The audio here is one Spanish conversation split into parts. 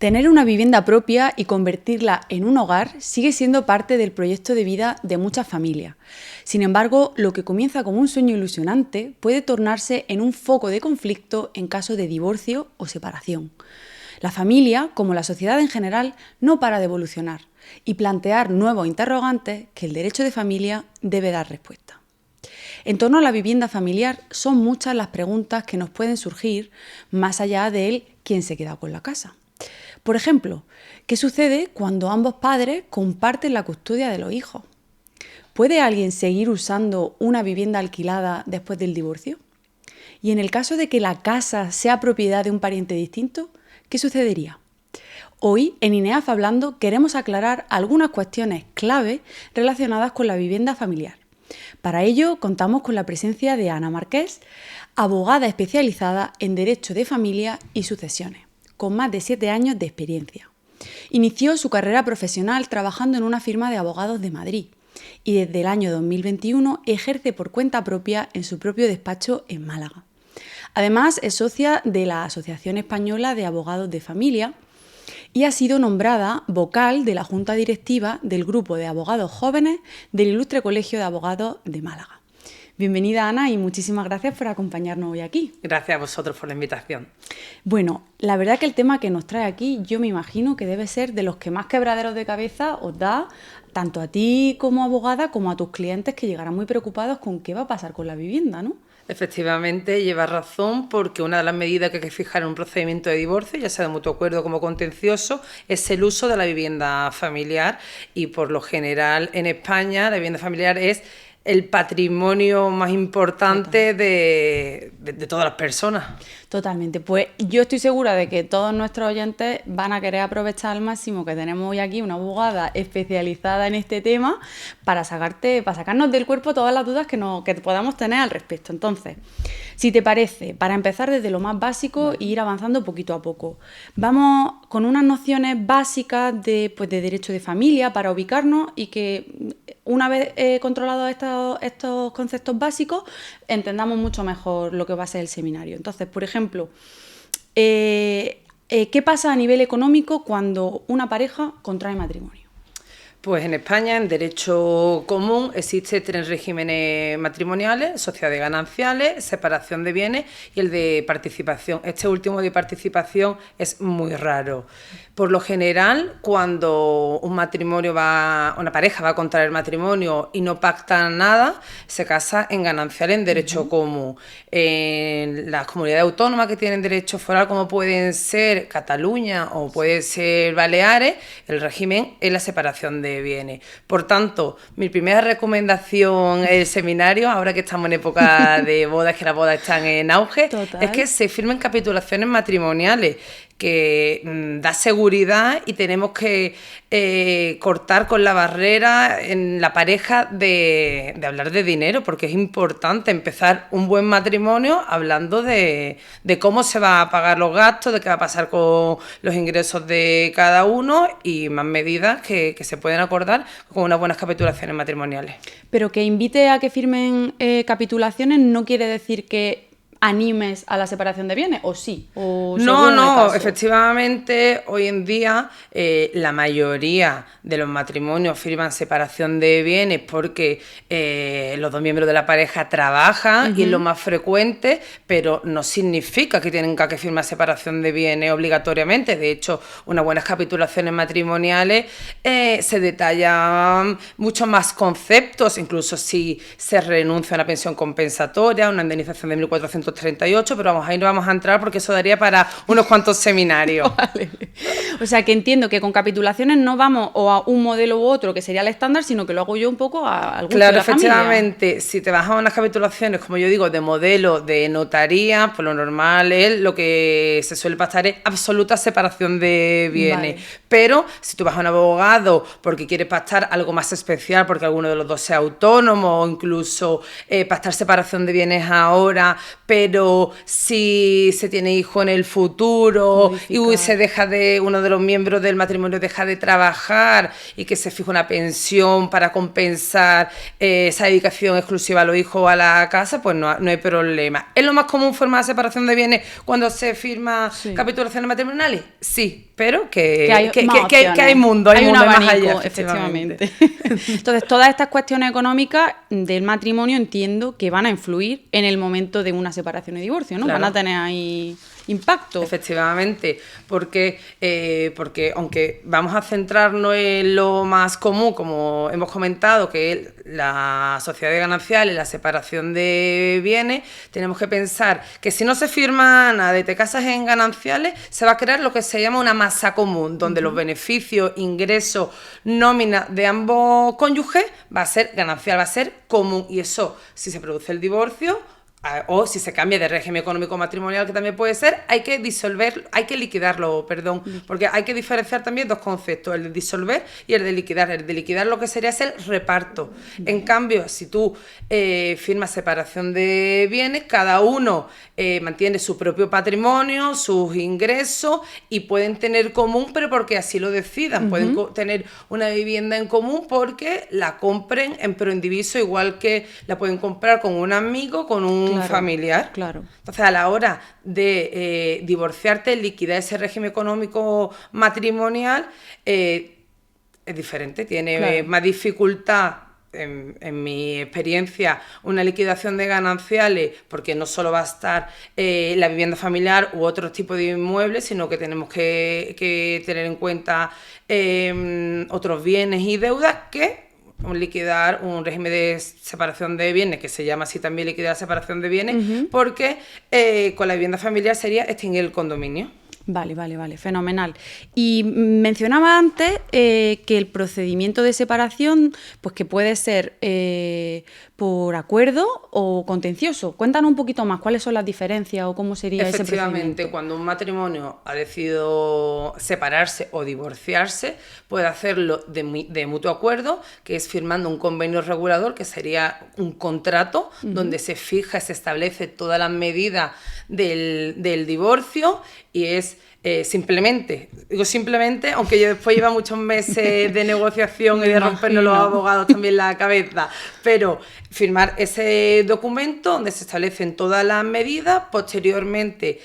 Tener una vivienda propia y convertirla en un hogar sigue siendo parte del proyecto de vida de muchas familias. Sin embargo, lo que comienza como un sueño ilusionante puede tornarse en un foco de conflicto en caso de divorcio o separación. La familia, como la sociedad en general, no para de evolucionar y plantear nuevos interrogantes que el derecho de familia debe dar respuesta. En torno a la vivienda familiar son muchas las preguntas que nos pueden surgir más allá de quién se queda con la casa. Por ejemplo, ¿qué sucede cuando ambos padres comparten la custodia de los hijos? ¿Puede alguien seguir usando una vivienda alquilada después del divorcio? Y en el caso de que la casa sea propiedad de un pariente distinto, ¿qué sucedería? Hoy, en INEAF Hablando, queremos aclarar algunas cuestiones clave relacionadas con la vivienda familiar. Para ello, contamos con la presencia de Ana Marqués, abogada especializada en Derecho de Familia y Sucesiones, con más de 7 años de experiencia. Inició su carrera profesional trabajando en una firma de abogados de Madrid y desde el año 2021 ejerce por cuenta propia en su propio despacho en Málaga. Además, es socia de la Asociación Española de Abogados de Familia y ha sido nombrada vocal de la Junta Directiva del Grupo de Abogados Jóvenes del Ilustre Colegio de Abogados de Málaga. Bienvenida, Ana, y muchísimas gracias por acompañarnos hoy aquí. Gracias a vosotros por la invitación. Bueno, la verdad que el tema que nos trae aquí, yo me imagino que debe ser de los que más quebraderos de cabeza os da tanto a ti como abogada como a tus clientes, que llegarán muy preocupados con qué va a pasar con la vivienda, ¿no? Efectivamente, llevas razón, porque una de las medidas que hay que fijar en un procedimiento de divorcio, ya sea de mutuo acuerdo como contencioso, es el uso de la vivienda familiar, y por lo general en España la vivienda familiar es el patrimonio más importante de todas las personas. Totalmente. Pues yo estoy segura de que todos nuestros oyentes van a querer aprovechar al máximo que tenemos hoy aquí una abogada especializada en este tema para sacarnos del cuerpo todas las dudas que podamos tener al respecto. Entonces, si te parece, para empezar desde lo más básico e ir avanzando poquito a poco, vamos con unas nociones básicas de derecho de familia para ubicarnos y que una vez controlados estos conceptos básicos, entendamos mucho mejor lo que va a ser el seminario. Entonces, por ejemplo, ¿qué pasa a nivel económico cuando una pareja contrae matrimonio? Pues en España, en derecho común, existen 3 regímenes matrimoniales: sociedades gananciales, separación de bienes y el de participación. Este último de participación es muy raro. Por lo general, cuando una pareja va a contraer matrimonio y no pacta nada, se casa en ganancial en derecho común. En las comunidades autónomas que tienen derecho foral, como pueden ser Cataluña o puede ser Baleares, el régimen es la separación de bienes. Por tanto, mi primera recomendación en el seminario, ahora que estamos en época de bodas, que las bodas están en auge, Total. es que se firmen capitulaciones matrimoniales, que da seguridad, y tenemos que cortar con la barrera en la pareja de hablar de dinero, porque es importante empezar un buen matrimonio hablando de cómo se va a pagar los gastos, de qué va a pasar con los ingresos de cada uno y más medidas que se pueden acordar con unas buenas capitulaciones matrimoniales. Pero que invite a que firmen capitulaciones no quiere decir que animes a la separación de bienes, ¿o sí? ¿O No, efectivamente, hoy en día la mayoría de los matrimonios firman separación de bienes porque los dos miembros de la pareja trabajan, y es lo más frecuente, pero no significa que tienen que firmar separación de bienes obligatoriamente. De hecho, unas buenas capitulaciones matrimoniales se detallan muchos más conceptos, incluso si se renuncia a una pensión compensatoria, una indemnización de 1.438, pero ahí no vamos a entrar porque eso daría para unos cuantos seminarios. Vale. O sea, que entiendo que con capitulaciones no vamos o a un modelo u otro que sería el estándar, sino que lo hago yo un poco al gusto de la familia. Claro, efectivamente, si te vas a unas capitulaciones, como yo digo, de modelo de notaría, pues lo normal es, lo que se suele pasar es absoluta separación de bienes. Vale. Pero si tú vas a un abogado porque quieres pactar algo más especial, porque alguno de los dos sea autónomo, o incluso pactar separación de bienes ahora, pero pero si se tiene hijo en el futuro y se deja uno de los miembros del matrimonio deja de trabajar y que se fija una pensión para compensar esa dedicación exclusiva a los hijos o a la casa, pues no hay problema. ¿Es lo más común formar separación de bienes cuando se firma capitulaciones matrimoniales? Sí, pero que hay mundo, hay un abanico, más allá, efectivamente. Entonces, todas estas cuestiones económicas del matrimonio entiendo que van a influir en el momento de una separación y divorcio, ¿no? Claro. Van a tener ahí impacto. Efectivamente, porque aunque vamos a centrarnos en lo más común, como hemos comentado, que es la sociedad ganancial y la separación de bienes, tenemos que pensar que si no se firma nada y te casas en gananciales, se va a crear lo que se llama una masa común, donde los beneficios, ingresos, nómina de ambos cónyuges va a ser ganancial, va a ser común, y eso, si se produce el divorcio, o si se cambia de régimen económico matrimonial, que también puede ser, hay que liquidarlo, porque hay que diferenciar también dos conceptos, el de disolver y el de liquidar. El de liquidar lo que sería es el reparto. En cambio, si tú firmas separación de bienes, cada uno mantiene su propio patrimonio, sus ingresos, y pueden tener común, pero porque así lo decidan. Pueden tener una vivienda en común porque la compren en proindiviso, igual que la pueden comprar con un amigo, con un familiar. Claro. Entonces, a la hora de divorciarte, liquidar ese régimen económico matrimonial, es diferente, tiene más dificultad. En mi experiencia, una liquidación de gananciales, porque no solo va a estar la vivienda familiar u otro tipo de inmuebles, sino que tenemos que tener en cuenta otros bienes y deudas que liquidar un régimen de separación de bienes, que se llama así también liquidar separación de bienes, porque con la vivienda familiar sería extinguir el condominio. Vale, fenomenal. Y mencionaba antes que el procedimiento de separación, pues que puede ser por acuerdo o contencioso. Cuéntanos un poquito más, ¿cuáles son las diferencias o cómo sería ese procedimiento? Efectivamente, cuando un matrimonio ha decidido separarse o divorciarse, puede hacerlo de mutuo acuerdo, que es firmando un convenio regulador, que sería un contrato donde se fija y se establece todas las medidas del divorcio, y es simplemente, aunque yo después lleva muchos meses de negociación y de rompernos los abogados también la cabeza, pero firmar ese documento donde se establecen todas las medidas. Posteriormente,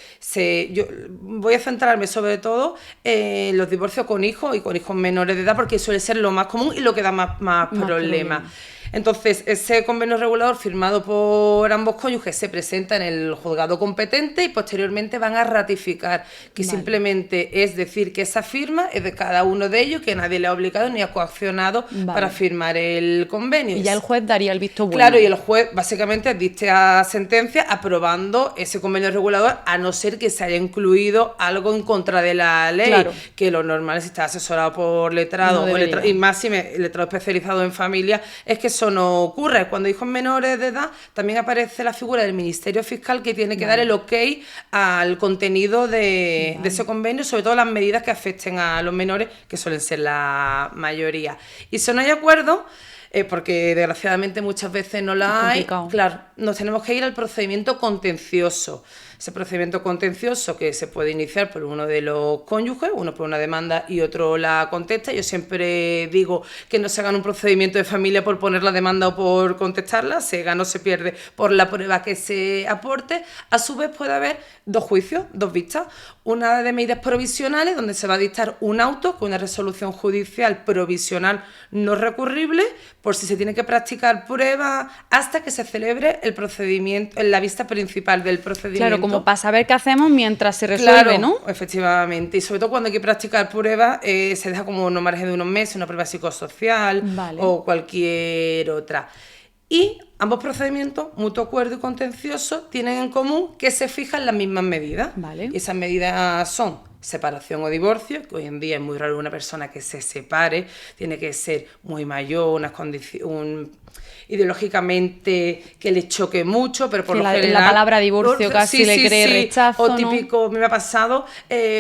yo voy a centrarme sobre todo en los divorcios con hijos y con hijos menores de edad, porque suele ser lo más común y lo que da más problemas. Entonces, ese convenio regulador firmado por ambos cónyuges se presenta en el juzgado competente y posteriormente van a ratificar, que simplemente es decir que esa firma es de cada uno de ellos, que nadie le ha obligado ni ha coaccionado para firmar el convenio. Y ya el juez daría el visto bueno. Claro, y el juez básicamente dicte a sentencia aprobando ese convenio regulador, a no ser que se haya incluido algo en contra de la ley, que lo normal, si está asesorado por letrado, y más si letrado especializado en familia, es que eso no ocurre. Cuando hay hijos menores de edad, también aparece la figura del Ministerio Fiscal, que tiene que dar el ok al contenido de ese convenio, sobre todo las medidas que afecten a los menores, que suelen ser la mayoría. Y si no hay acuerdo, porque desgraciadamente muchas veces no la hay, claro, nos tenemos que ir al procedimiento contencioso. Ese procedimiento contencioso, que se puede iniciar por uno de los cónyuges, uno por una demanda y otro la contesta. Yo siempre digo que no se haga un procedimiento de familia por poner la demanda o por contestarla, se gana o se pierde por la prueba que se aporte. A su vez puede haber dos juicios, dos vistas, una de medidas provisionales, donde se va a dictar un auto con una resolución judicial provisional no recurrible, por si se tiene que practicar pruebas, hasta que se celebre el procedimiento, en la vista principal del procedimiento. Claro, como para saber qué hacemos mientras se resuelve, ¿no? Efectivamente. Y sobre todo cuando hay que practicar pruebas, se deja como no margen de unos meses, una prueba psicosocial o cualquier otra. Y ambos procedimientos, mutuo acuerdo y contencioso, tienen en común que se fijan las mismas medidas. Y esas medidas son separación o divorcio, que hoy en día es muy raro una persona que se separe, tiene que ser muy mayor, ideológicamente que le choque mucho, pero por lo general... La palabra divorcio casi le cree rechazo, o típico, me ha pasado,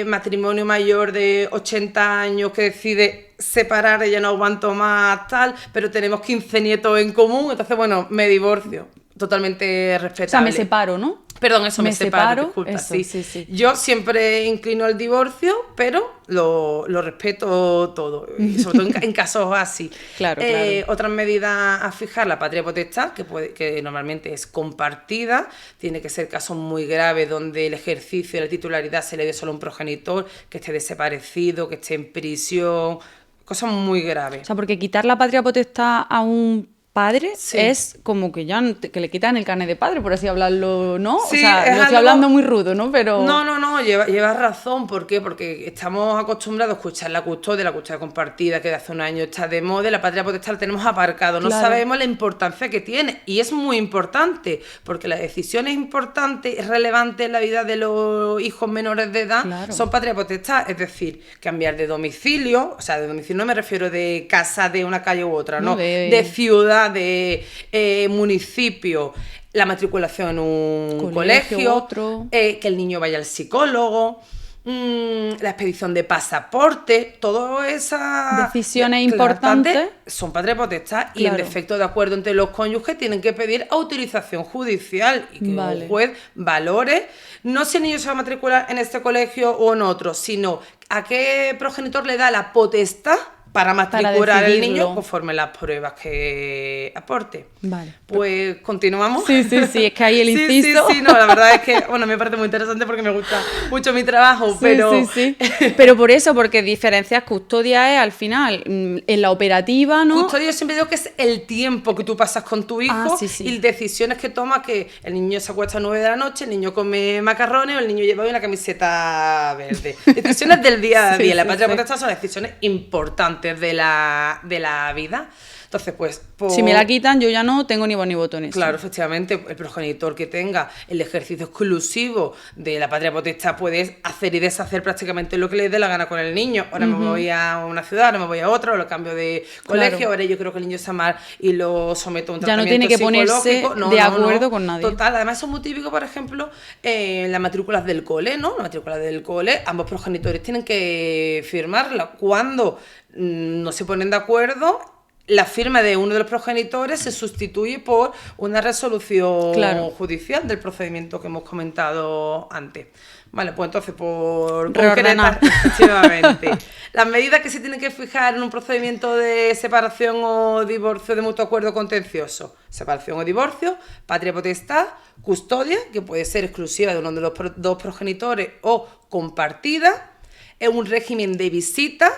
matrimonio mayor de 80 años que decide separar, ya no aguanto más, tal, pero tenemos 15 nietos en común, entonces, bueno, me divorcio. totalmente respetable. O sea, me separo, ¿no? Perdón, eso, me separo, disculpa, eso, sí. Yo siempre inclino al divorcio, pero lo respeto todo, y sobre todo en casos así. Claro. Otras medidas a fijar, la patria potestad, que normalmente es compartida, tiene que ser casos muy graves donde el ejercicio de la titularidad se le dé solo a un progenitor, que esté desaparecido, que esté en prisión, cosas muy graves. O sea, porque quitar la patria potestad a un padre Sí. es como que ya que le quitan el carnet de padre, por así hablarlo, ¿no? Sí, o sea, es lo estoy algo- hablando muy rudo, ¿no? Pero No, llevas razón. ¿Por qué? Porque estamos acostumbrados a escuchar la custodia compartida, que de hace un año está de moda, y la patria potestad la tenemos aparcado. No Claro. sabemos la importancia que tiene, y es muy importante, porque las decisiones importantes, relevantes en la vida de los hijos menores de edad, Claro. son patria potestad. Es decir, cambiar de domicilio, o sea, de domicilio no me refiero de casa de una calle u otra, No, no, de ciudad, de municipio, la matriculación en un colegio, otro. que el niño vaya al psicólogo, la expedición de pasaporte, todas esas Decisiones importantes. son patria potestad, y en Claro. defecto de acuerdo entre los cónyuges tienen que pedir autorización judicial, y que Vale. un juez valore no si el niño se va a matricular en este colegio o en otro, sino a qué progenitor le da la potestad para matricular al decidirlo. niño conforme las pruebas que aporte. Vale. Pues continuamos. Sí, es que ahí el Sí, inciso. no, la verdad es que, bueno, me parece muy interesante porque me gusta mucho mi trabajo, pero... Sí. Pero por eso, porque diferencias custodia es al final, en la operativa, ¿no? Custodia, yo siempre digo que es el tiempo que tú pasas con tu hijo Sí. y decisiones que toma, que el niño se acuesta a 9 de la noche, el niño come macarrones o el niño lleva hoy una camiseta verde. Decisiones del día a Sí, día. La sí, patria sí. potestad son decisiones importantes de la vida. Entonces, pues... Si me la quitan, yo ya no tengo ni voz ni voto en eso. Claro, efectivamente, el progenitor que tenga el ejercicio exclusivo de la patria potestad puede hacer y deshacer prácticamente lo que le dé la gana con el niño. Ahora me voy a una ciudad, ahora me voy a otra, o lo cambio de colegio, Claro. ahora yo creo que el niño está mal y lo someto a un Ya no tratamiento tiene que ponerse psicológico. de acuerdo con nadie. Total, además es muy típico, por ejemplo, en las matrículas del cole, ¿no? Las matrículas del cole, ambos progenitores tienen que firmarla. Cuando no se ponen de acuerdo, la firma de uno de los progenitores se sustituye por una resolución Claro. judicial del procedimiento que hemos comentado antes. Vale, pues entonces, por Reordenar. concretar, efectivamente, las medidas que se tienen que fijar en un procedimiento de separación o divorcio de mutuo acuerdo contencioso: separación o divorcio, patria potestad, custodia, que puede ser exclusiva de uno de los dos progenitores o compartida, es un régimen de visita,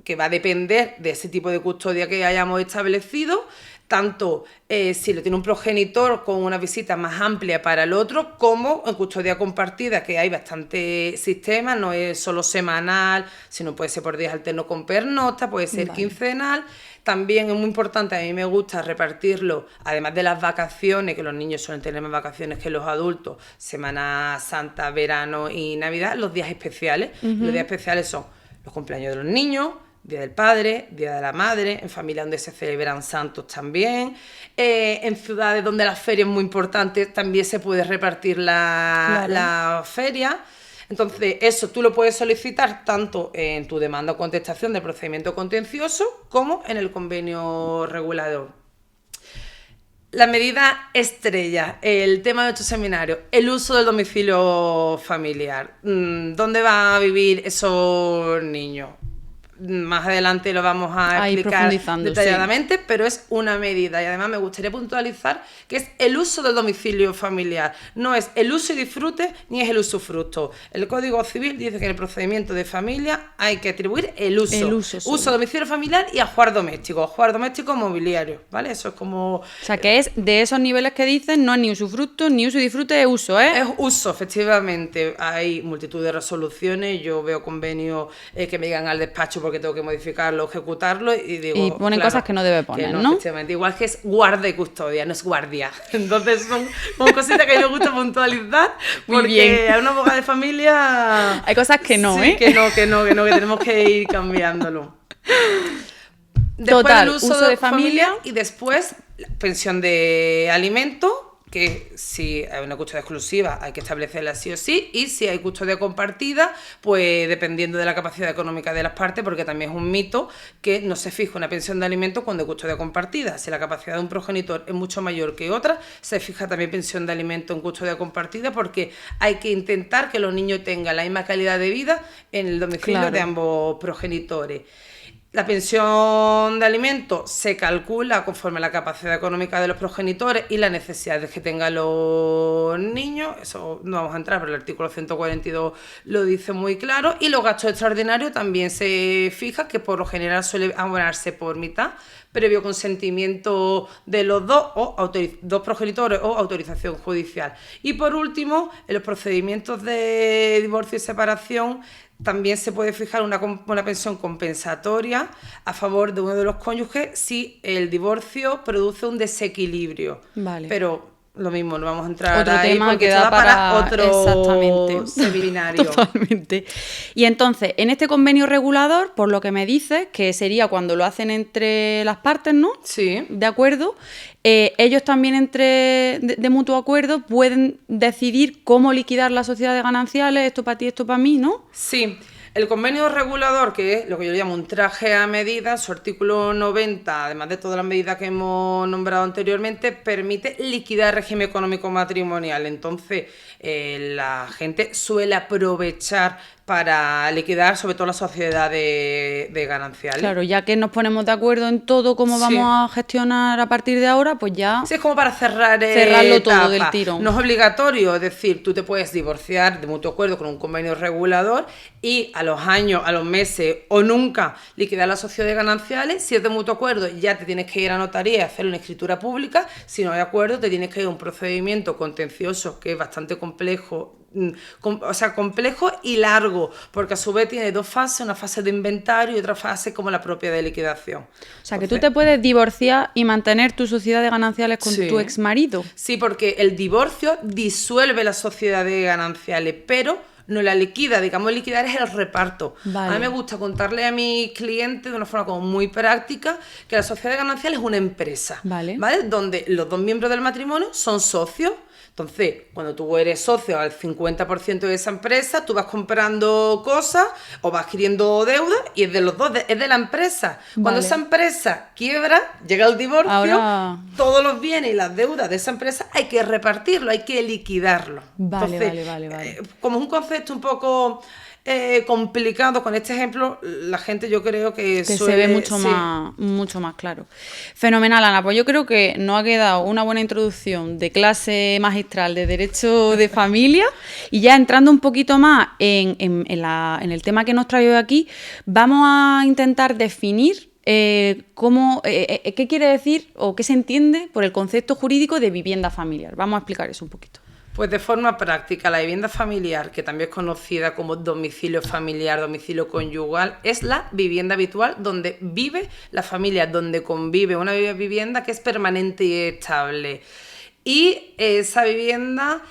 que va a depender de ese tipo de custodia que hayamos establecido, tanto si lo tiene un progenitor con una visita más amplia para el otro, como en custodia compartida, que hay bastante sistemas, no es solo semanal, sino puede ser por días alternos con pernocta, puede ser quincenal. También es muy importante, a mí me gusta repartirlo, además de las vacaciones, que los niños suelen tener más vacaciones que los adultos, Semana Santa, verano y Navidad, los días especiales. Los días especiales son los cumpleaños de los niños, Día del Padre, Día de la Madre, en familias donde se celebran santos también, en ciudades donde la feria es muy importante también se puede repartir la feria. Entonces, eso tú lo puedes solicitar tanto en tu demanda o contestación del procedimiento contencioso como en el convenio regulador. La medida estrella, el tema de nuestro seminario, el uso del domicilio familiar. ¿Dónde van a vivir esos niños? Más adelante lo vamos a Ahí explicar profundizando, detalladamente, pero es una medida, y además me gustaría puntualizar que es el uso del domicilio familiar. No es el uso y disfrute ni es el usufructo. El Código Civil dice que en el procedimiento de familia hay que atribuir el uso. El uso solo. Uso domicilio familiar y ajuar doméstico mobiliario, ¿vale? Eso es como... O sea, que es de esos niveles que dicen, no es ni usufructo, ni uso y disfrute, es uso, ¿eh? Es uso, efectivamente. Hay multitud de resoluciones. Yo veo convenios que me llegan al despacho porque tengo que modificarlo, ejecutarlo, y digo... Y ponen cosas que no debe poner, ¿no? Efectivamente. Igual que es guarda y custodia, no es guardia. Entonces son cositas que a mí me gusta puntualizar, Muy porque bien. a una abogada de familia... Hay cosas que no, sí, ¿eh? que tenemos que ir cambiándolo. Después Total, el uso de familia y después la pensión de alimento, que si hay una custodia exclusiva hay que establecerla sí o sí, y si hay custodia compartida, pues dependiendo de la capacidad económica de las partes, porque también es un mito que no se fija una pensión de alimentos cuando hay custodia compartida. Si la capacidad de un progenitor es mucho mayor que otra, se fija también pensión de alimentos en custodia compartida, porque hay que intentar que los niños tengan la misma calidad de vida en el domicilio de ambos progenitores. La pensión de alimentos se calcula conforme a la capacidad económica de los progenitores y las necesidades que tengan los niños. Eso no vamos a entrar, pero el artículo 142 lo dice muy claro. Y los gastos extraordinarios también se fija, que por lo general suele abonarse por mitad, previo consentimiento de los dos progenitores o autorización judicial. Y por último, en los procedimientos de divorcio y separación, también se puede fijar una pensión compensatoria a favor de uno de los cónyuges si el divorcio produce un desequilibrio. Vale. Pero lo mismo, no vamos a entrar otro ahí tema porque que esto da para otro seminario. Totalmente. Y entonces, en este convenio regulador, por lo que me dices, que sería cuando lo hacen entre las partes, ¿no? Sí. ¿De acuerdo? Ellos también de mutuo acuerdo pueden decidir cómo liquidar la sociedad de gananciales, esto para ti, esto para mí, ¿no? Sí. El convenio regulador, que es lo que yo llamo un traje a medida, su artículo 90, además de todas las medidas que hemos nombrado anteriormente, permite liquidar el régimen económico matrimonial. Entonces, la gente suele aprovechar para liquidar sobre todo la sociedad de gananciales. Claro, ya que nos ponemos de acuerdo en todo cómo vamos a gestionar a partir de ahora, pues ya... Sí, es como para cerrarlo todo del tirón. No es obligatorio, es decir, tú te puedes divorciar de mutuo acuerdo con un convenio regulador y a los años, a los meses o nunca liquidar la sociedad de gananciales. Si es de mutuo acuerdo, ya te tienes que ir a notaría y hacer una escritura pública. Si no hay acuerdo, te tienes que ir a un procedimiento contencioso que es bastante complejo, complejo y largo, porque a su vez tiene dos fases, una fase de inventario y otra fase como la propia de liquidación. O sea, que tú te puedes divorciar y mantener tu sociedad de gananciales con tu exmarido. Sí, porque el divorcio disuelve la sociedad de gananciales, pero no la liquida. Digamos, liquidar es el reparto. Vale. A mí me gusta contarle a mis clientes de una forma como muy práctica que la sociedad de gananciales es una empresa, ¿vale? Donde los dos miembros del matrimonio son socios. Entonces, cuando tú eres socio al 50% de esa empresa, tú vas comprando cosas o vas adquiriendo deuda y es de los dos, es de la empresa. Vale. Cuando esa empresa quiebra, llega el divorcio, todos los bienes y las deudas de esa empresa hay que repartirlo, hay que liquidarlo. Vale. Como es un concepto un poco complicado, con este ejemplo, la gente yo creo que se ve mucho más claro. Fenomenal, Ana. Pues yo creo que nos ha quedado una buena introducción de clase magistral de Derecho de Familia, y ya entrando un poquito más en el tema que nos trae hoy aquí, vamos a intentar definir qué quiere decir o qué se entiende por el concepto jurídico de vivienda familiar. Vamos a explicar eso un poquito. Pues de forma práctica, la vivienda familiar, que también es conocida como domicilio familiar, domicilio conyugal, es la vivienda habitual donde vive la familia, donde convive, una vivienda que es permanente y estable. Y esa vivienda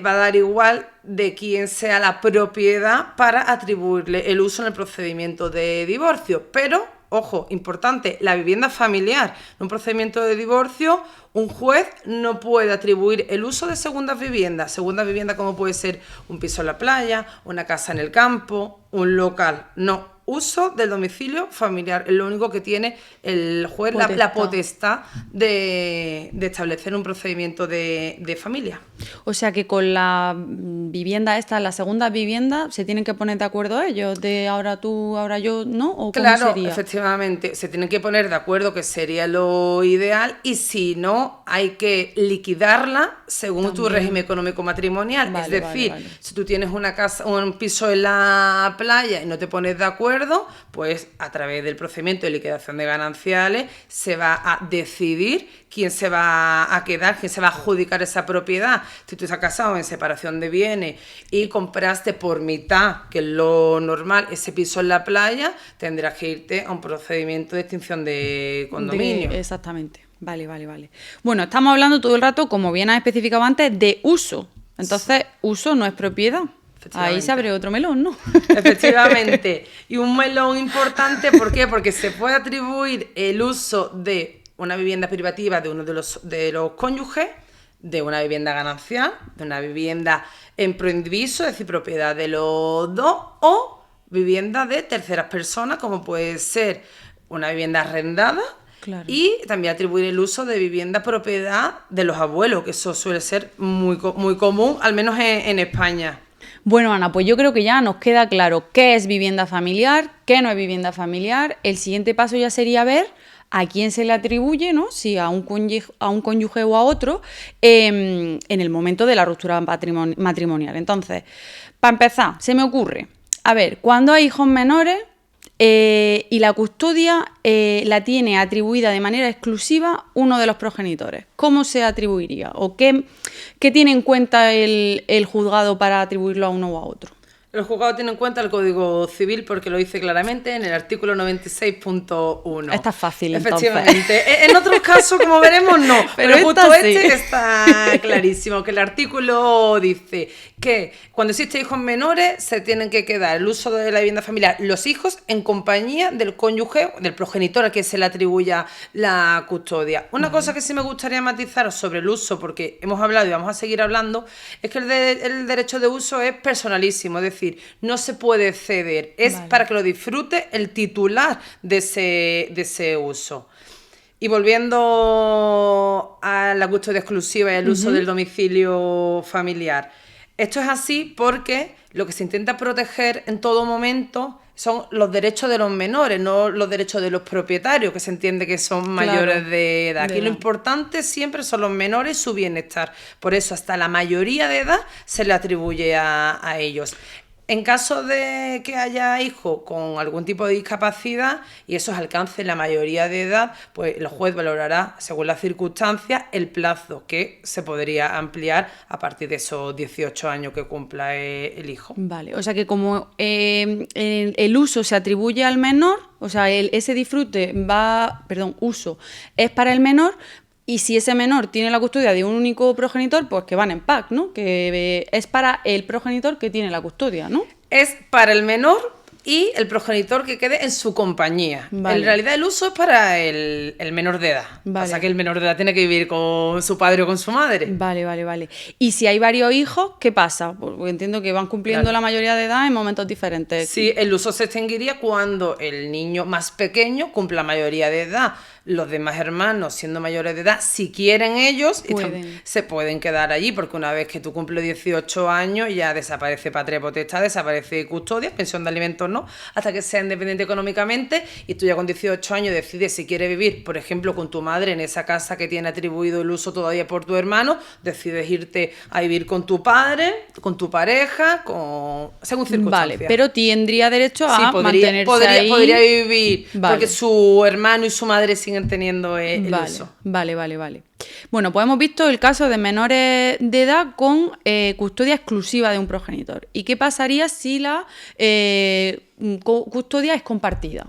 va a dar igual de quién sea la propiedad para atribuirle el uso en el procedimiento de divorcio. Pero, ojo, importante, la vivienda familiar, en un procedimiento de divorcio, un juez no puede atribuir el uso de segundas viviendas. Segundas viviendas como puede ser un piso en la playa, una casa en el campo, un local. No, uso del domicilio familiar. Es lo único que tiene el juez, la potestad de establecer un procedimiento de familia. O sea que con la vivienda esta, la segunda vivienda, se tienen que poner de acuerdo ellos, de ahora tú, ahora yo, ¿no? ¿O cómo sería? Efectivamente, se tienen que poner de acuerdo, que sería lo ideal, y si no, hay que liquidarla según tu régimen económico matrimonial. Es decir, si tú tienes una casa, un piso en la playa y no te pones de acuerdo, pues a través del procedimiento de liquidación de gananciales se va a decidir quién se va a quedar, quién se va a adjudicar esa propiedad. Si tú estás casado en separación de bienes y compraste por mitad, que es lo normal, ese piso en la playa, tendrás que irte a un procedimiento de extinción de condominio. Exactamente. Vale. Bueno, estamos hablando todo el rato, como bien has especificado antes, de uso. Entonces, uso no es propiedad. Ahí se abre otro melón, ¿no? Efectivamente. Y un melón importante, ¿por qué? Porque se puede atribuir el uso de una vivienda privativa de uno de los cónyuges de una vivienda ganancial, de una vivienda en proindiviso, es decir, propiedad de los dos, o vivienda de terceras personas, como puede ser una vivienda arrendada. Claro. Y también atribuir el uso de vivienda propiedad de los abuelos, que eso suele ser muy común, al menos en España. Bueno, Ana, pues yo creo que ya nos queda claro qué es vivienda familiar, qué no es vivienda familiar. El siguiente paso ya sería ver a quién se le atribuye, ¿no? Si a un cónyuge o a otro, en el momento de la ruptura matrimonial. Entonces, para empezar, se me ocurre, a ver, cuando hay hijos menores y la custodia la tiene atribuida de manera exclusiva uno de los progenitores, ¿cómo se atribuiría? ¿O qué tiene en cuenta el juzgado para atribuirlo a uno o a otro? El juzgado tiene en cuenta el Código Civil porque lo dice claramente en el artículo 96.1. Está fácil, efectivamente. Entonces. En otros casos, como veremos, no. Pero justo sí. Está clarísimo, que el artículo dice que cuando existen hijos menores se tienen que quedar el uso de la vivienda familiar los hijos en compañía del cónyuge, del progenitor a quien se le atribuya la custodia. Una cosa que sí me gustaría matizar sobre el uso, porque hemos hablado y vamos a seguir hablando, es que el derecho de uso es personalísimo, es decir, no se puede ceder, es para que lo disfrute el titular de ese uso. Y volviendo a la custodia exclusiva y al uso del domicilio familiar, esto es así porque lo que se intenta proteger en todo momento son los derechos de los menores, no los derechos de los propietarios, que se entiende que son mayores de edad. Aquí lo importante siempre son los menores y su bienestar. Por eso hasta la mayoría de edad se le atribuye a ellos. En caso de que haya hijos con algún tipo de discapacidad y esos alcancen la mayoría de edad, pues el juez valorará, según las circunstancias, el plazo que se podría ampliar a partir de esos 18 años que cumpla el hijo. Vale, o sea que como el uso se atribuye al menor, o sea, ese disfrute uso es para el menor. Y si ese menor tiene la custodia de un único progenitor, pues que van en pack, ¿no? Que es para el progenitor que tiene la custodia, ¿no? Es para el menor y el progenitor que quede en su compañía. Vale. En realidad el uso es para el menor de edad. Vale. O sea que el menor de edad tiene que vivir con su padre o con su madre. Vale. Y si hay varios hijos, ¿qué pasa? Porque entiendo que van cumpliendo la mayoría de edad en momentos diferentes. Sí, el uso se extinguiría cuando el niño más pequeño cumpla la mayoría de edad. Los demás hermanos, siendo mayores de edad, si quieren ellos, se pueden quedar allí, porque una vez que tú cumples 18 años ya desaparece patria potestad, desaparece custodia, pensión de alimentos no, hasta que sea independiente económicamente, y tú ya con 18 años decides si quieres vivir, por ejemplo, con tu madre en esa casa que tiene atribuido el uso todavía por tu hermano, decides irte a vivir con tu padre, con tu pareja, según circunstancias. Vale, pero tendría derecho a mantenerse ahí. Podría vivir, porque su hermano y su madre siguen teniendo el uso. Vale. Bueno, pues hemos visto el caso de menores de edad con custodia exclusiva de un progenitor. ¿Y qué pasaría si la custodia es compartida?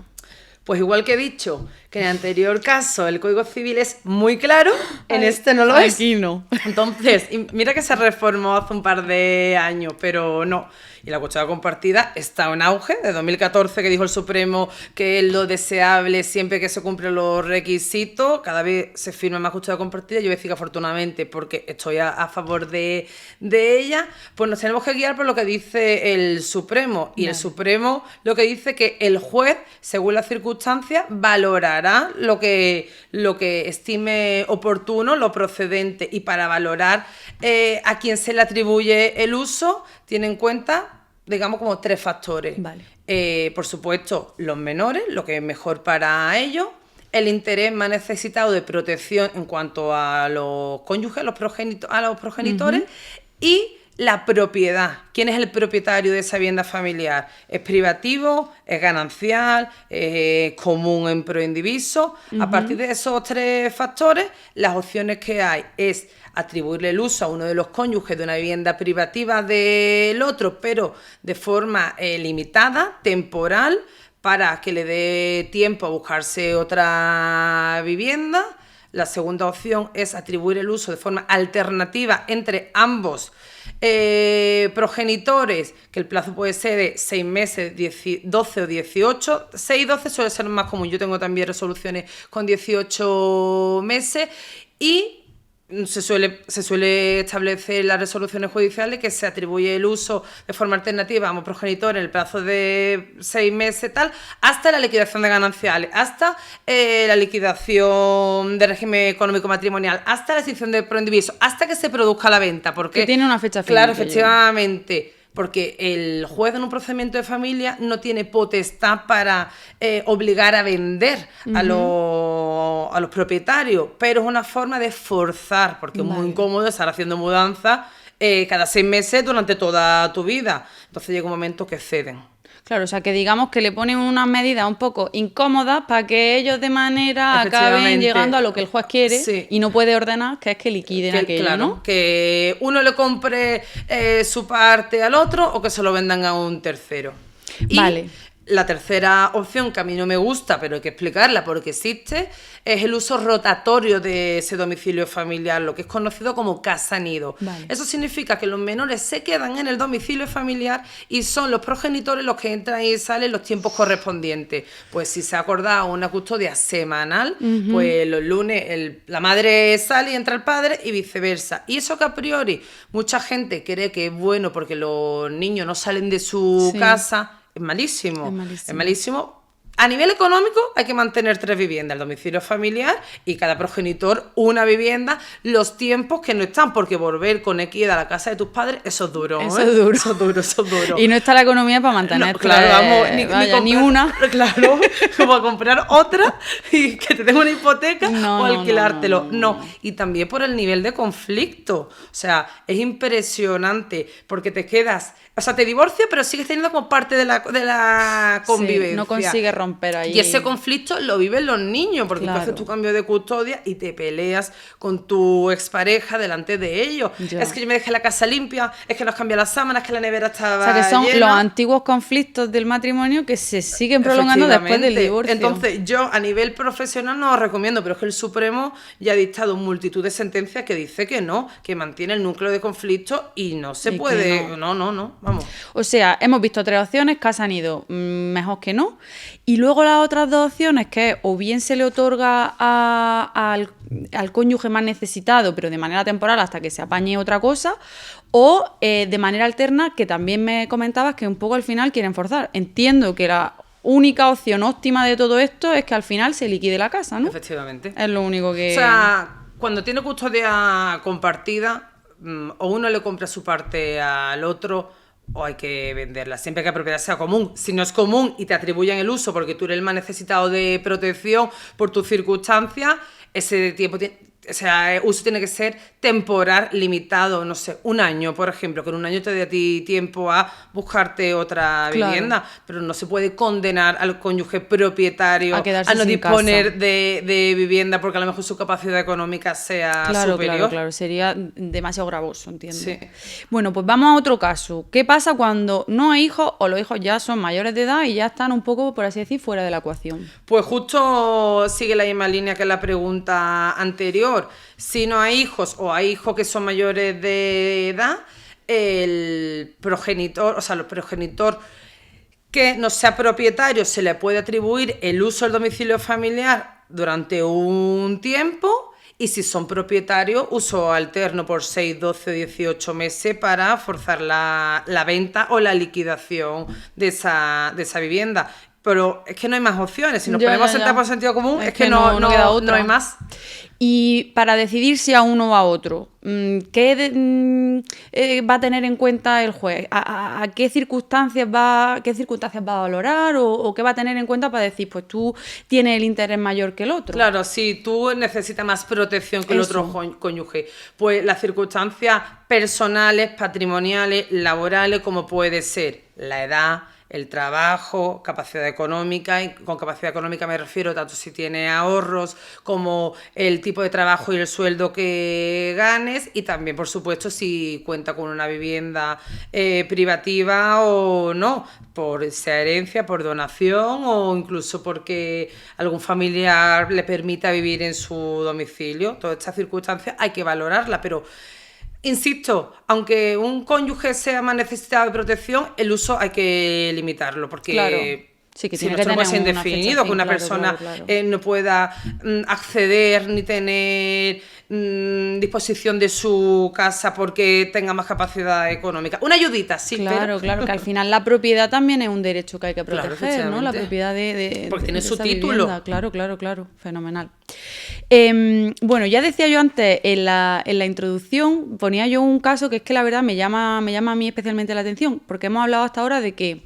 Pues igual que he dicho que en el anterior caso el Código Civil es muy claro, en este no lo es. Aquí no. Entonces, mira que se reformó hace un par de años, pero no. Y la custodia compartida está en auge, de 2014 que dijo el Supremo que es lo deseable siempre que se cumplen los requisitos, cada vez se firma más custodia compartida. Yo voy a decir que afortunadamente, porque estoy a favor de ella, pues nos tenemos que guiar por lo que dice el Supremo. Y el Supremo lo que dice que el juez, según las circunstancias, valorará lo que estime oportuno, lo procedente, y para valorar a quién se le atribuye el uso, tiene en cuenta, digamos, como 3 factores. Vale. Por supuesto, los menores, lo que es mejor para ellos, el interés más necesitado de protección en cuanto a los cónyuges, a los progenitores, y la propiedad. ¿Quién es el propietario de esa vivienda familiar? ¿Es privativo? ¿Es ganancial? ¿Es común en proindiviso? A partir de esos 3 factores, las opciones que hay es atribuirle el uso a uno de los cónyuges de una vivienda privativa del otro, pero de forma limitada, temporal, para que le dé tiempo a buscarse otra vivienda. La segunda opción es atribuir el uso de forma alternativa entre ambos progenitores, que el plazo puede ser de 6 meses, 12 o 18. 6 y 12 suele ser más común. Yo tengo también resoluciones con 18 meses. Y se suele establecer en las resoluciones judiciales que se atribuye el uso de forma alternativa a ambos progenitores en el plazo de 6 meses, tal, hasta la liquidación de gananciales, hasta la liquidación de régimen económico matrimonial, hasta la extinción del proindiviso, hasta que se produzca la venta. Porque, que tiene una fecha final. Claro, efectivamente. Porque el juez en un procedimiento de familia no tiene potestad para obligar a vender a los propietarios, pero es una forma de forzar, porque es muy incómodo estar haciendo mudanza cada 6 meses durante toda tu vida. Entonces llega un momento que ceden. Claro, o sea, que digamos que le ponen unas medidas un poco incómodas para que ellos de manera acaben llegando a lo que el juez quiere y no puede ordenar, que es que liquiden aquello, claro, ¿no? Que uno le compre su parte al otro o que se lo vendan a un tercero. Vale. La tercera opción, que a mí no me gusta, pero hay que explicarla porque existe, es el uso rotatorio de ese domicilio familiar, lo que es conocido como casa-nido. Vale. Eso significa que los menores se quedan en el domicilio familiar y son los progenitores los que entran y salen los tiempos correspondientes. Pues si se ha acordado una custodia semanal, pues los lunes la madre sale y entra el padre y viceversa. Y eso que a priori mucha gente cree que es bueno porque los niños no salen de su casa. Es malísimo. Es malísimo. A nivel económico hay que mantener 3 viviendas, el domicilio familiar y cada progenitor una vivienda, los tiempos que no están, porque volver con equidad a la casa de tus padres, eso es duro. Eso es duro. Eso es duro, eso es duro. Y no está la economía para mantener claro, vamos, ni una. Claro, como a comprar otra y que te den una hipoteca o alquilártelo. No. Y también por el nivel de conflicto. O sea, es impresionante porque te quedas... O sea, te divorcias, pero sigues teniendo como parte de la convivencia. Sí, no consigues romper ahí. Y ese conflicto lo viven los niños, porque tú haces tu cambio de custodia y te peleas con tu expareja delante de ellos. Ya. Es que yo me dejé la casa limpia, es que nos cambié las sábanas, que la nevera estaba llena. O sea, que son los antiguos conflictos del matrimonio que se siguen prolongando después del divorcio. Entonces, yo a nivel profesional no os recomiendo, pero es que el Supremo ya ha dictado multitud de sentencias que dice que no, que mantiene el núcleo de conflicto y no se puede... No. Vamos. O sea, hemos visto 3 opciones, casa-nido, mejor que no. Y luego las otras 2 opciones, que o bien se le otorga al cónyuge más necesitado, pero de manera temporal hasta que se apañe otra cosa, o de manera alterna, que también me comentabas que un poco al final quieren forzar. Entiendo que la única opción óptima de todo esto es que al final se liquide la casa, ¿no? Efectivamente. Es lo único que... O sea, cuando tiene custodia compartida, o uno le compra su parte al otro... o hay que venderla, siempre que la propiedad sea común. Si no es común y te atribuyen el uso porque tú eres el más necesitado de protección por tus circunstancias, ese tiempo uso tiene que ser temporal, limitado, no sé, 1 año, por ejemplo, que en 1 año te dé a ti tiempo a buscarte otra vivienda, pero no se puede condenar al cónyuge propietario a no disponer de vivienda porque a lo mejor su capacidad económica sea superior. Claro, sería demasiado gravoso, entiendo. Sí. Bueno, pues vamos a otro caso. ¿Qué pasa cuando no hay hijos o los hijos ya son mayores de edad y ya están un poco, por así decir, fuera de la ecuación? Pues justo sigue la misma línea que la pregunta anterior. Si no hay hijos o hay hijos que son mayores de edad, el progenitor que no sea propietario se le puede atribuir el uso del domicilio familiar durante un tiempo, y si son propietarios, uso alterno por 6, 12 o 18 meses para forzar la venta o la liquidación de esa vivienda. Pero es que no hay más opciones. Si nos ponemos a sentar por sentido común, es que no queda otra. No hay más. Y para decidir si a uno o a otro, ¿qué va a tener en cuenta el juez? ¿A qué circunstancias va a valorar o qué va a tener en cuenta para decir, pues tú tienes el interés mayor que el otro? Claro, si tú necesitas más protección que el otro cónyuge, pues las circunstancias personales, patrimoniales, laborales, como puede ser la edad, el trabajo, capacidad económica, y con capacidad económica me refiero tanto si tiene ahorros como el tipo de trabajo y el sueldo que ganes, y también, por supuesto, si cuenta con una vivienda privativa o no, por sea herencia, por donación o incluso porque algún familiar le permita vivir en su domicilio. Todas estas circunstancias hay que valorarlas, pero... Insisto, aunque un cónyuge sea más necesitado de protección, el uso hay que limitarlo, porque Sí, que si tiene no, que esto no puede ser tener una fecha indefinido, fin, que una claro, persona claro, claro. no pueda acceder ni tener disposición de su casa porque tenga más capacidad económica. Una ayudita, sí, Claro, pero... claro, que al final la propiedad también es un derecho que hay que Claro, proteger, ¿no? La efectivamente. propiedad Porque tiene de su esa título. vivienda. Claro, claro, claro. Fenomenal. Bueno, ya decía yo antes en la introducción, ponía yo un caso que es que la verdad me llama a mí especialmente la atención, porque hemos hablado hasta ahora de que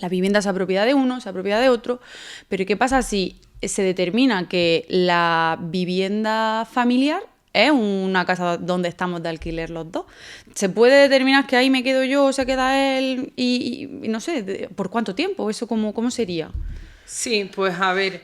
la vivienda es propiedad de uno, es propiedad de otro, pero ¿qué pasa si se determina que la vivienda familiar es una casa donde estamos de alquiler los dos? ¿Se puede determinar que ahí me quedo yo o se queda él y no sé, por cuánto tiempo? ¿Eso cómo sería? Sí, pues a ver,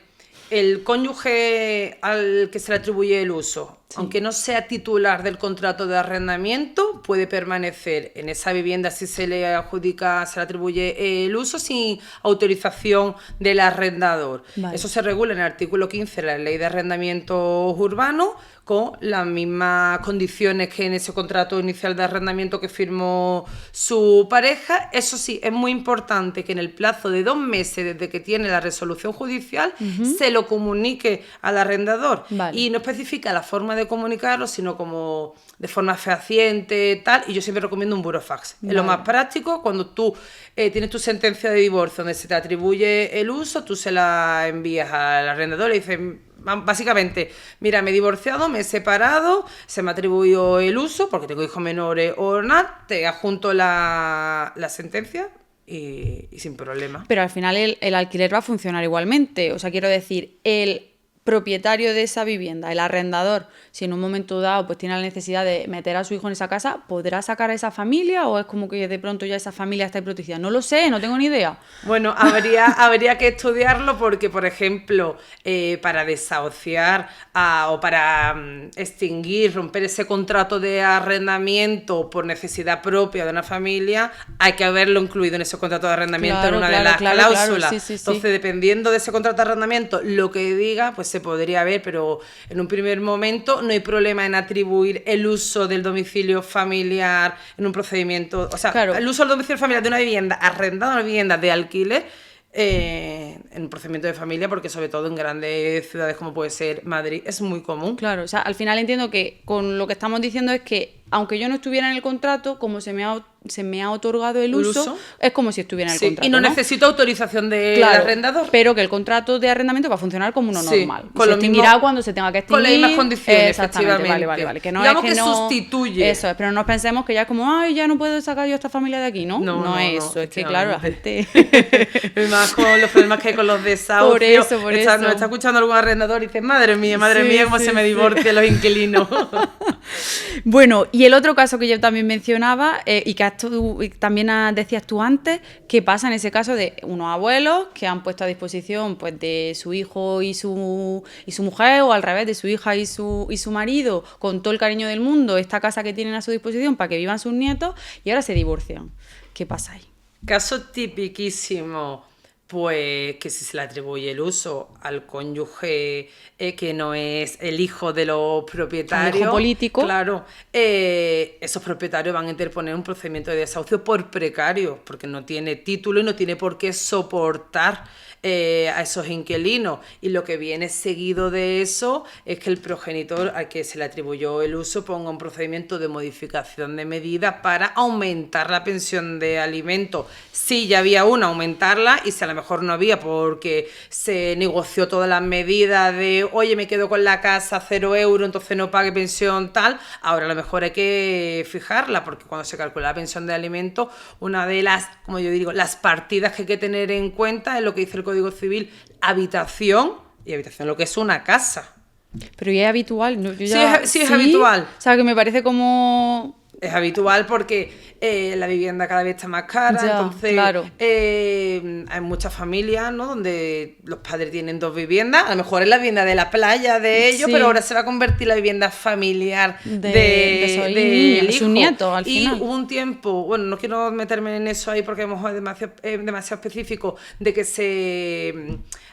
el cónyuge al que se le atribuye el uso, Sí. aunque no sea titular del contrato de arrendamiento, puede permanecer en esa vivienda si se le adjudica, se le atribuye el uso sin autorización del arrendador. Vale. Eso se regula en el artículo 15 de la Ley de Arrendamientos Urbanos, con las mismas condiciones que en ese contrato inicial de arrendamiento que firmó su pareja. Eso sí, es muy importante que en el plazo de 2 meses desde que tiene la resolución judicial se lo comunique al arrendador. Vale. Y no especifica la forma de comunicarlo, sino como de forma fehaciente, tal. Y yo siempre recomiendo un burofax. Vale. Es lo más práctico. Cuando tú tienes tu sentencia de divorcio donde se te atribuye el uso, tú se la envías al arrendador y le dices... Básicamente, mira, me he divorciado, me he separado, se me atribuyó el uso porque tengo hijos menores o nada, te adjunto la sentencia y sin problema. Pero al final el alquiler va a funcionar igualmente. O sea, quiero decir, el propietario de esa vivienda, el arrendador, si en un momento dado pues tiene la necesidad de meter a su hijo en esa casa, ¿podrá sacar a esa familia o es como que de pronto ya esa familia está protegida? No lo sé, no tengo ni idea. Bueno, habría que estudiarlo porque, por ejemplo, para desahuciar o para extinguir, romper ese contrato de arrendamiento por necesidad propia de una familia, hay que haberlo incluido en ese contrato de arrendamiento Claro, en una claro, de las claro, cláusulas. claro, sí. Entonces, dependiendo de ese contrato de arrendamiento, lo que diga, pues se podría ver, pero en un primer momento no hay problema en atribuir el uso del domicilio familiar en un procedimiento, o sea, Claro. el uso del domicilio familiar de una vivienda arrendada a una vivienda de alquiler en un procedimiento de familia, porque sobre todo en grandes ciudades como puede ser Madrid es muy común. Claro, o sea, al final entiendo que con lo que estamos diciendo es que aunque yo no estuviera en el contrato, como se me ha otorgado el uso, es como si estuviera en el Sí, contrato. y no ¿no? necesito autorización del Claro, arrendador. pero que el contrato de arrendamiento va a funcionar como uno Sí, normal. Y con se lo extinguirá mismo- cuando se tenga que con extinguir. las mismas condiciones, Exactamente, efectivamente. vale. Que no Digamos es que no sustituye. Eso es, pero no pensemos que ya es como, ay, ya no puedo sacar yo a esta familia de aquí, ¿no? No es eso, es que claro, la gente... Y más con los problemas que hay con los desahucios. Por eso. Nos está escuchando algún arrendador y dice, madre mía, Sí, cómo sí, se me sí. divorcian los inquilinos. Bueno, y el otro caso que yo también mencionaba y que también decías tú antes, ¿qué pasa en ese caso de unos abuelos que han puesto a disposición pues de su hijo y su mujer, o al revés, de su hija y su marido, con todo el cariño del mundo, esta casa que tienen a su disposición para que vivan sus nietos, y ahora se divorcian? ¿Qué pasa ahí? Caso tipiquísimo, pues que si se le atribuye el uso al cónyuge que no es el hijo de los propietarios, Al hijo político. claro, esos propietarios van a interponer un procedimiento de desahucio por precario, porque no tiene título y no tiene por qué soportar a esos inquilinos. Y lo que viene seguido de eso es que el progenitor al que se le atribuyó el uso ponga un procedimiento de modificación de medidas para aumentar la pensión de alimentos. Si ya había una, aumentarla, y si a lo mejor no había porque se negoció todas las medidas de, oye, me quedo con la casa, 0 euros, entonces no pague pensión, tal, ahora a lo mejor hay que fijarla, porque cuando se calcula la pensión de alimentos, una de las, como yo digo, las partidas que hay que tener en cuenta es lo que dice el Código Civil, habitación, y habitación lo que es una casa. Pero ya es habitual. ¿No? Yo Sí, es habitual. O sea, que me parece como... Es habitual porque la vivienda cada vez está más cara, Ya, entonces claro. Hay muchas familias, ¿no?, donde los padres tienen 2 viviendas, a lo mejor es la vivienda de la playa de ellos, Sí. pero ahora se va a convertir la vivienda familiar de esos del niños, hijo. su nieto, al y final. hubo un tiempo, bueno, no quiero meterme en eso ahí porque a lo mejor es demasiado específico, de que se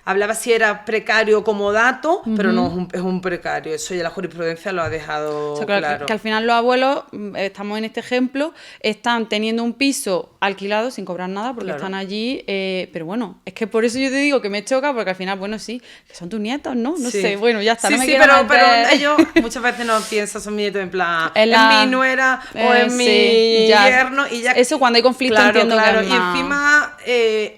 hablaba si era precario o comodato, pero no es un precario, eso ya la jurisprudencia lo ha dejado O sea, claro, claro. que al final los abuelos están estamos en este ejemplo, están teniendo un piso alquilado sin cobrar nada porque están allí, pero bueno, es que por eso yo te digo que me choca, porque al final, bueno, sí, que son tus nietos, ¿no? No sé, bueno, ya está, sí, no me sí, quiero pero meter... ellos muchas veces no piensan, son mis nietos en plan, es mi nuera o es mi yerno, y ya... Eso cuando hay conflicto entiendo que es más... Y encima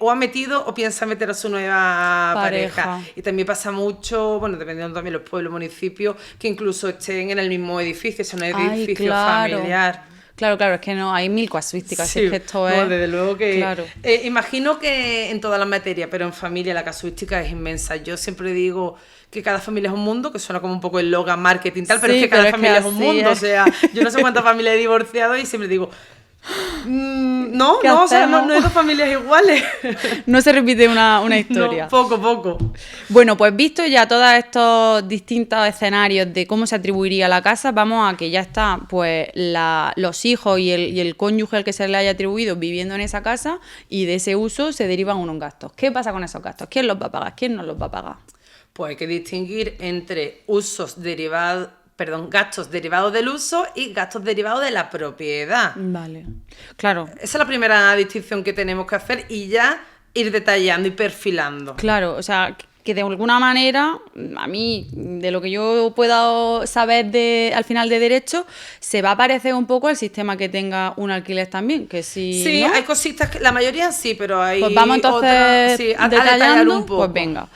o ha metido o piensa meter a su nueva pareja. Y también pasa mucho, bueno, dependiendo también de los pueblos, municipios, que incluso estén en el mismo edificio, son un edificio familiar. Claro, es que no, hay mil casuísticas, es que esto es... No, desde luego que... Claro. Imagino que en todas las materias, pero en familia la casuística es inmensa. Yo siempre digo que cada familia es un mundo, que suena como un poco el logo marketing tal, pero es que cada familia es un mundo, o sea, yo no sé cuántas familias he divorciado y siempre digo... No, o sea, no hay dos familias iguales. No se repite una historia. No, poco. Bueno, pues visto ya todos estos distintos escenarios de cómo se atribuiría la casa, vamos a que ya está, pues los hijos y el cónyuge al que se le haya atribuido viviendo en esa casa, y de ese uso se derivan unos gastos. ¿Qué pasa con esos gastos? ¿Quién los va a pagar? ¿Quién no los va a pagar? Pues hay que distinguir entre gastos derivados del uso y gastos derivados de la propiedad. Vale, claro. Esa es la primera distinción que tenemos que hacer y ya ir detallando y perfilando. Claro, o sea, que de alguna manera, a mí, de lo que yo pueda saber al final de derecho, se va a parecer un poco al sistema que tenga un alquiler también, que sí, ¿no? Hay cositas, la mayoría sí, pero hay pues vamos entonces otras, a detallar un poco. Pues venga.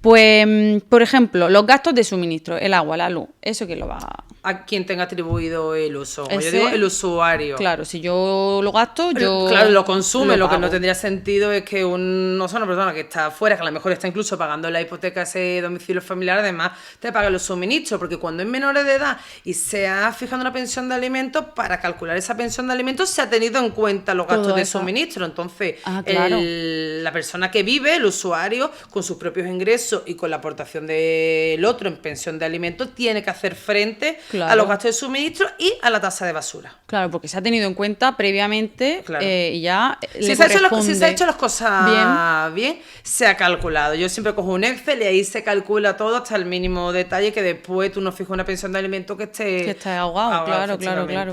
Pues, por ejemplo, los gastos de suministro, el agua, la luz, ¿eso quién lo va a quien tenga atribuido el uso? Yo digo el usuario. Claro, si yo lo gasto, Claro, lo consume, lo que no tendría sentido es que una persona que está fuera, que a lo mejor está incluso pagando la hipoteca, ese domicilio familiar, además te paga los suministros, porque cuando es menores de edad y se ha fijado una pensión de alimentos, para calcular esa pensión de alimentos se ha tenido en cuenta los gastos de suministro. Entonces, claro. La persona que vive, el usuario, con sus propios ingresos y con la aportación del otro en pensión de alimentos, tiene que hacer frente a los gastos de suministro y a la tasa de basura. Claro, porque se ha tenido en cuenta previamente y ya si se ha hecho las cosas bien, se ha calculado. Yo siempre cojo un Excel y ahí se calcula todo hasta el mínimo detalle, que después tú no fijas una pensión de alimentos que esté ahogado. Claro.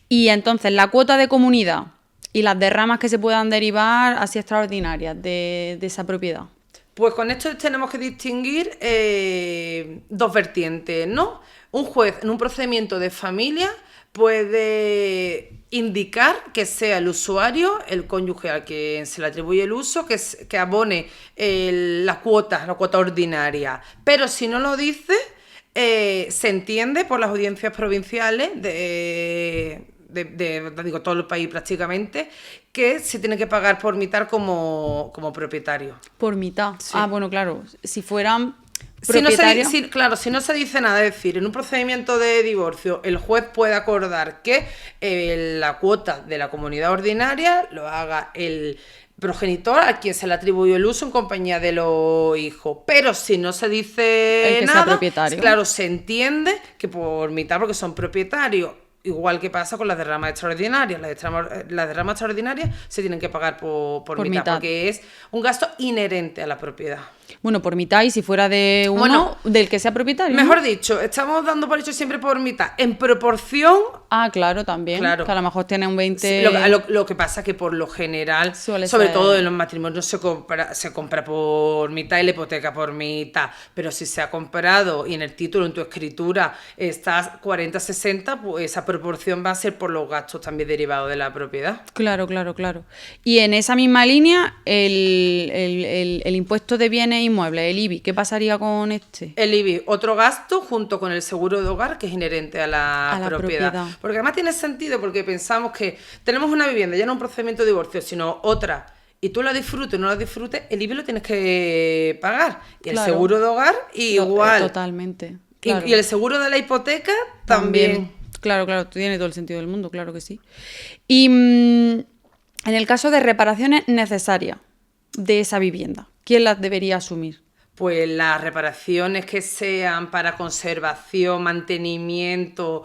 Y entonces, la cuota de comunidad y las derramas que se puedan derivar así extraordinarias de esa propiedad. Pues con esto tenemos que distinguir dos vertientes, ¿no? Un juez en un procedimiento de familia puede indicar que sea el usuario, el cónyuge al que se le atribuye el uso, que abone la cuota ordinaria. Pero si no lo dice, se entiende por las audiencias provinciales de todo el país prácticamente, que se tiene que pagar por mitad como propietario. Por mitad. Sí. Bueno, claro. Si fueran propietarios... Si no se dice nada, es decir, en un procedimiento de divorcio, el juez puede acordar que la cuota de la comunidad ordinaria lo haga el progenitor a quien se le atribuyó el uso en compañía de los hijos. Pero si no se dice nada, claro, se entiende que por mitad, porque son propietarios. Igual que pasa con las derramas extraordinarias. Las derramas extraordinarias se tienen que pagar por mitad, porque es un gasto inherente a la propiedad. Bueno, por mitad, y si fuera de uno, del que sea propietario. Mejor dicho, estamos dando por hecho siempre por mitad. En proporción... claro, también. Claro. Que a lo mejor tiene un 20... Lo que pasa es que por lo general, sobre todo en los matrimonios, se compra por mitad y la hipoteca por mitad. Pero si se ha comprado y en el título, en tu escritura, estás 40-60, pues esa proporción va a ser por los gastos también derivados de la propiedad. Claro. Y en esa misma línea, el impuesto de bienes inmuebles, el IBI, ¿qué pasaría con este? El IBI, otro gasto junto con el seguro de hogar que es inherente a la propiedad. Porque además tiene sentido, porque pensamos que tenemos una vivienda, ya no un procedimiento de divorcio, sino otra, y tú la disfrutes o no la disfrutes, el IBI lo tienes que pagar. Y el seguro de hogar igual. Totalmente. Claro. Y el seguro de la hipoteca también. Claro, tiene todo el sentido del mundo, claro que sí. Y en el caso de reparaciones necesarias de esa vivienda, ¿quién las debería asumir? Pues las reparaciones que sean para conservación, mantenimiento,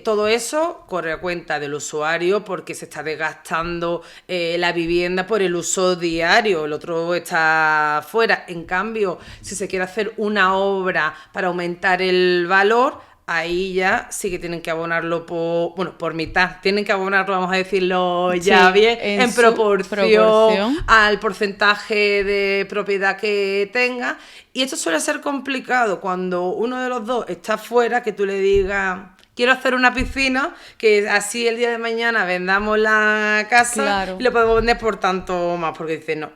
todo eso corre a cuenta del usuario porque se está desgastando la vivienda por el uso diario, el otro está fuera. En cambio, si se quiere hacer una obra para aumentar el valor, ahí ya sí que tienen que abonarlo por mitad. Tienen que abonarlo, vamos a decirlo ya bien, en proporción al porcentaje de propiedad que tenga. Y esto suele ser complicado cuando uno de los dos está fuera, que tú le digas... Quiero hacer una piscina, que así el día de mañana vendamos la casa y lo podemos vender por tanto más, porque dices, no,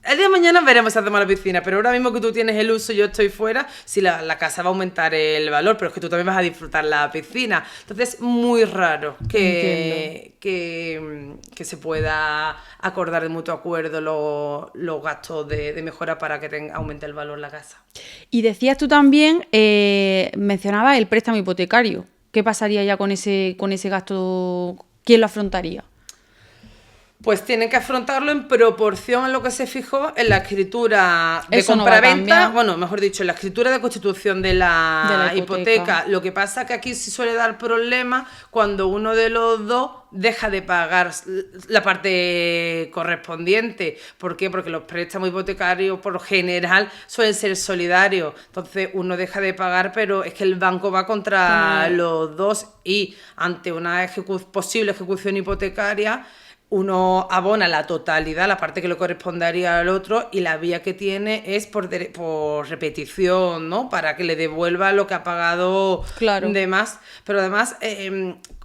el día de mañana veremos si hacemos la piscina, pero ahora mismo que tú tienes el uso y yo estoy fuera, sí, la casa va a aumentar el valor, pero es que tú también vas a disfrutar la piscina. Entonces es muy raro que se pueda acordar de mutuo acuerdo los gastos de mejora para que aumente el valor la casa. Y decías tú también, mencionabas el préstamo hipotecario. ¿Qué pasaría ya con ese gasto? ¿Quién lo afrontaría? Pues tienen que afrontarlo en proporción a lo que se fijó en la escritura de compraventa, bueno, mejor dicho, en la escritura de constitución de la hipoteca. Lo que pasa es que aquí sí suele dar problema cuando uno de los dos deja de pagar la parte correspondiente. ¿Por qué? Porque los préstamos hipotecarios por lo general suelen ser solidarios. Entonces uno deja de pagar, pero es que el banco va contra los dos y ante una posible ejecución hipotecaria uno abona la totalidad, la parte que le correspondería al otro, y la vía que tiene es por repetición, ¿no? Para que le devuelva lo que ha pagado de más. Pero además,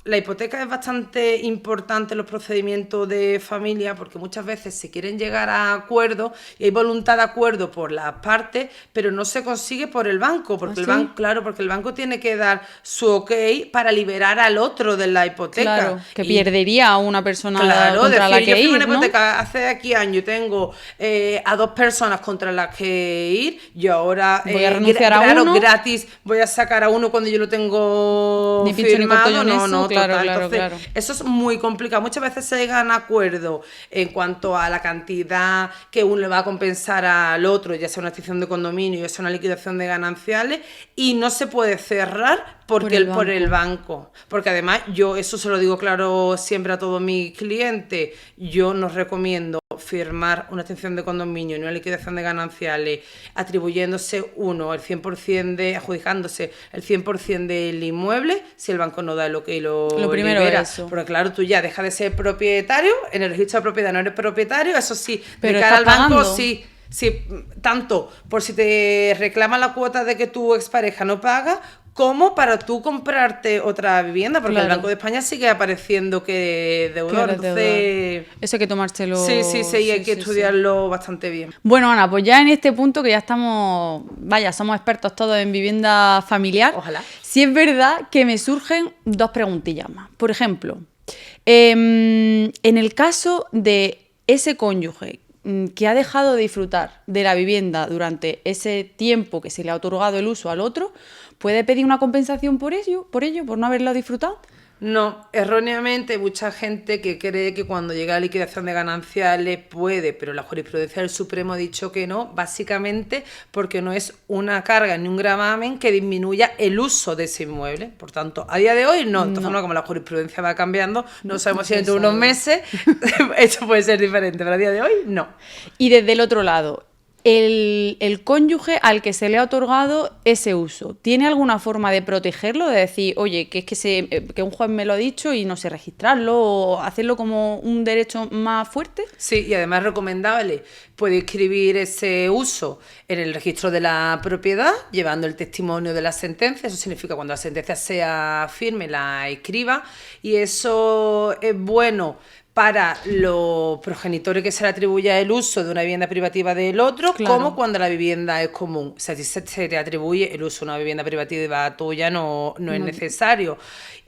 la hipoteca es bastante importante en los procedimientos de familia porque muchas veces se quieren llegar a acuerdos y hay voluntad de acuerdo por las partes, pero no se consigue por el banco, porque porque el banco tiene que dar su ok para liberar al otro de la hipoteca. Claro, que perdería a una persona contra la que yo firmo ir, una hipoteca hace aquí años, tengo a 2 personas contra las que ir, yo ahora voy a renunciar a uno, gratis voy a sacar a uno cuando yo lo tengo ni pincho firmado, ni no. Claro. Eso es muy complicado. Muchas veces se llegan a acuerdos en cuanto a la cantidad que uno le va a compensar al otro, ya sea una extinción de condominio, ya sea una liquidación de gananciales, y no se puede cerrar por el banco. Porque además, yo eso se lo digo claro siempre a todos mis clientes, yo no recomiendo firmar una extinción de condominio y una liquidación de gananciales adjudicándose el 100% del inmueble si el banco no da lo que lo primero libera. Es eso. Porque claro, tú ya dejas de ser propietario, en el registro de propiedad no eres propietario, eso sí, pero de cara al banco pagando. sí, tanto por si te reclama la cuota de que tu expareja no paga, como para tú comprarte otra vivienda, porque el Banco de España sigue apareciendo que deudor. Entonces, eso hay que tomárselo. Sí, hay que estudiarlo bastante bien. Bueno, Ana, pues ya en este punto que ya somos expertos todos en vivienda familiar. Ojalá. Sí es verdad que me surgen 2 preguntillas más. Por ejemplo, en el caso de ese cónyuge que ha dejado de disfrutar de la vivienda durante ese tiempo que se le ha otorgado el uso al otro, ¿puede pedir una compensación por ello, por no haberlo disfrutado? No, erróneamente hay mucha gente que cree que cuando llega la liquidación de gananciales puede, pero la jurisprudencia del Supremo ha dicho que no, básicamente porque no es una carga ni un gravamen que disminuya el uso de ese inmueble. Por tanto, a día de hoy no. De todas formas, como la jurisprudencia va cambiando, no sabemos si dentro de unos meses esto puede ser diferente, pero a día de hoy no. Y desde el otro lado, el cónyuge al que se le ha otorgado ese uso, ¿tiene alguna forma de protegerlo? De decir, oye, que es que un juez me lo ha dicho y no sé registrarlo, o hacerlo como un derecho más fuerte. Sí, y además es recomendable, puede inscribir ese uso en el registro de la propiedad, llevando el testimonio de la sentencia. Eso significa cuando la sentencia sea firme, la escriba, y eso es bueno para los progenitores que se le atribuya el uso de una vivienda privativa del otro, como cuando la vivienda es común. O sea, si se te atribuye el uso de una vivienda privativa tuya, no es necesario.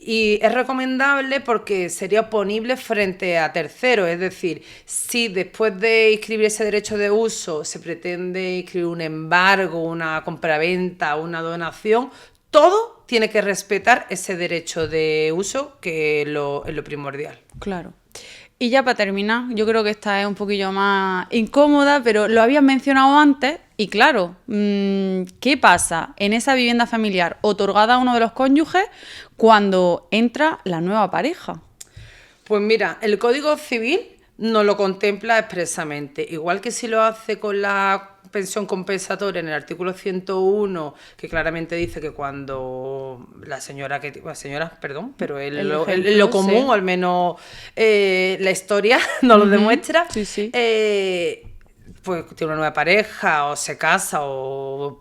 Y es recomendable porque sería oponible frente a terceros, es decir, si después de inscribir ese derecho de uso se pretende inscribir un embargo, una compraventa, una donación, todo tiene que respetar ese derecho de uso, que es lo primordial. Claro. Y ya para terminar, yo creo que esta es un poquillo más incómoda, pero lo habías mencionado antes y claro, ¿qué pasa en esa vivienda familiar otorgada a uno de los cónyuges cuando entra la nueva pareja? Pues mira, el Código Civil no lo contempla expresamente. Igual que si lo hace con la pensión compensatoria en el artículo 101, que claramente dice que cuando pero lo común, o al menos la historia nos lo demuestra, pues tiene una nueva pareja o se casa,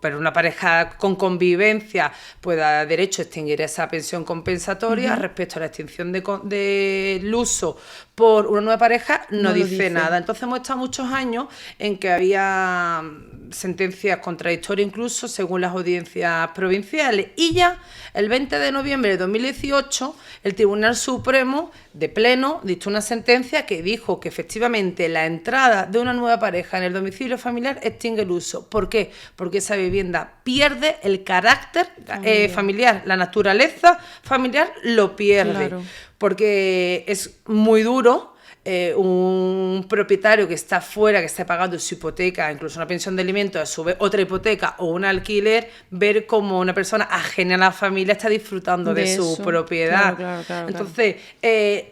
pero una pareja con convivencia pueda derecho a extinguir esa pensión compensatoria. Respecto a la extinción del uso por una nueva pareja, no dice nada. Entonces hemos estado muchos años en que había sentencias contradictorias incluso según las audiencias provinciales, y ya el 20 de noviembre de 2018 el Tribunal Supremo de pleno dictó una sentencia que dijo que efectivamente la entrada de una nueva pareja en el domicilio familiar extingue el uso. ¿Por qué? Porque esa vivienda pierde el carácter familiar, la naturaleza familiar lo pierde. Claro. Porque es muy duro un propietario que está fuera, que está pagando su hipoteca, incluso una pensión de alimentos, a su vez otra hipoteca o un alquiler, ver cómo una persona ajena a la familia está disfrutando de su propiedad. Claro. Entonces,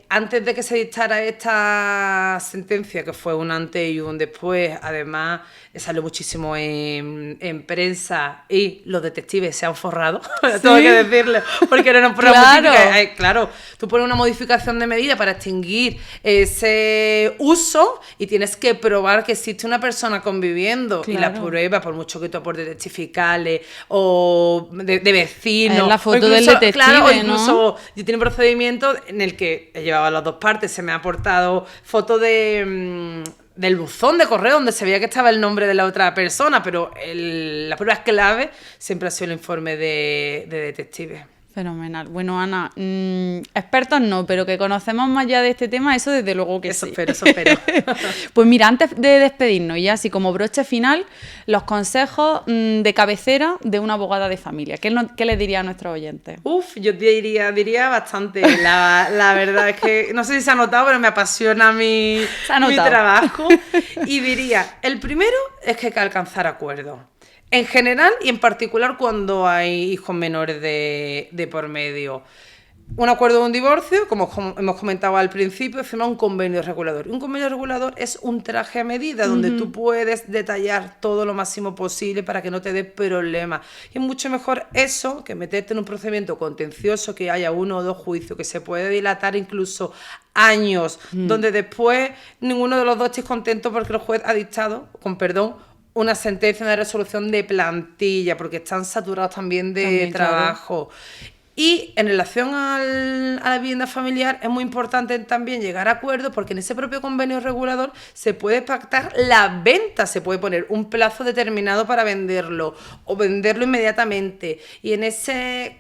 antes de que se dictara esta sentencia, que fue un antes y un después, además salió muchísimo en prensa y los detectives se han forrado, tengo que decirlo, porque era una prueba típica. Claro, tú pones una modificación de medida para extinguir ese uso y tienes que probar que existe una persona conviviendo, y la prueba, por mucho que tú aportes testificales o de vecinos, es la foto del detective, claro, o incluso yo tengo un procedimiento en el que he llevado a las dos partes, se me ha aportado fotos del buzón de correo donde se veía que estaba el nombre de la otra persona, pero la prueba clave siempre ha sido el informe de detectives. Fenomenal. Bueno, Ana, expertos no, pero que conocemos más ya de este tema, eso desde luego que eso sí. Eso espero. Pues mira, antes de despedirnos, ya así como broche final, los consejos de cabecera de una abogada de familia. ¿Qué les diría a nuestros oyentes? Yo diría bastante. La verdad es que, no sé si se ha notado, pero me apasiona mi trabajo. Y diría, el primero es que hay que alcanzar acuerdos. En general y en particular cuando hay hijos menores de por medio. Un acuerdo de un divorcio, como hemos comentado al principio, es firmar un convenio regulador. Un convenio regulador es un traje a medida donde tú puedes detallar todo lo máximo posible para que no te dé problemas. Y es mucho mejor eso que meterte en un procedimiento contencioso, que haya 1 o 2 juicios, que se puede dilatar incluso años, donde después ninguno de los dos esté contento porque el juez ha dictado, con perdón, una sentencia, una resolución de plantilla, porque están saturados también de trabajo. Claro. Y en relación a la vivienda familiar es muy importante también llegar a acuerdos, porque en ese propio convenio regulador se puede pactar la venta, se puede poner un plazo determinado para venderlo o venderlo inmediatamente. Y en ese